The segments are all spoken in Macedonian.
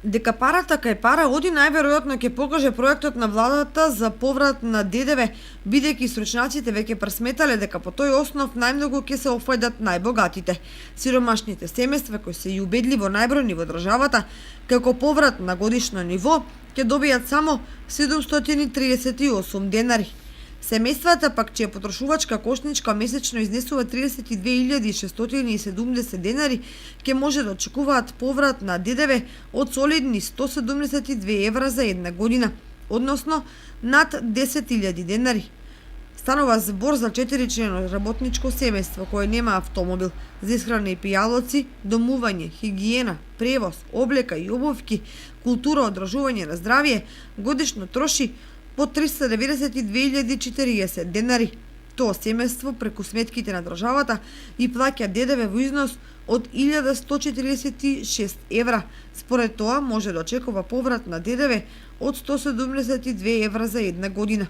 Дека парата кај пара оди најверојатно ќе покаже проектот на владата за поврат на ДДВ, бидејќи стручњаците веќе пресметале дека по тој основ најмногу ќе се офајдат најбогатите. Сиромашните семејства кои се и убедливо најбројни во државата, како поврат на годишно ниво, ќе добијат само 738 денари. Семејствата пак чија потрошувачка кошничка месечно изнесува 32.670 денари, ќе може да очекуваат поврат на ДДВ од солидни 172 евра за една година, односно над 10.000 денари. Станува збор за 4-члено работничко семејство кое нема автомобил за исхрана и пијалоци, домување, хигиена, превоз, облека и обувки, култура, одржување на здравје, годишно троши по 392.040 денари. Тоа семејство преку сметките на државата и плаќа ДДВ во износ од 1146 евра. Според тоа може да очекува поврат на ДДВ од 172 евра за една година.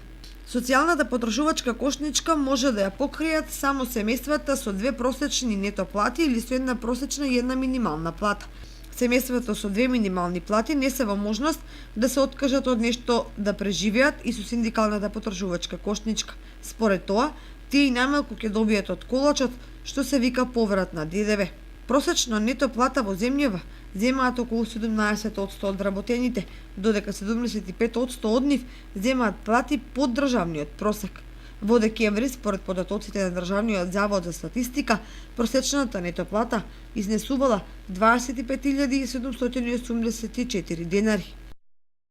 Социјалната потрошувачка кошничка може да ја покријат само семејствата со две просечни нето плати или со една просечна и една минимална плата. Семејствата со две минимални плати не се во можност да се откажат од нешто да преживеат и со синдикалната потрошувачка кошничка. Според тоа, тие и најмалку ќе добијат од колачот, што се вика поврат на ДДВ. Просечно нето плата во земјава земаат околу 17% од вработените, додека 75% од нив земаат плати под државниот просек. Во декември, според податоците на Државниот завод за статистика, просечната нето плата изнесувала 25.784 денари.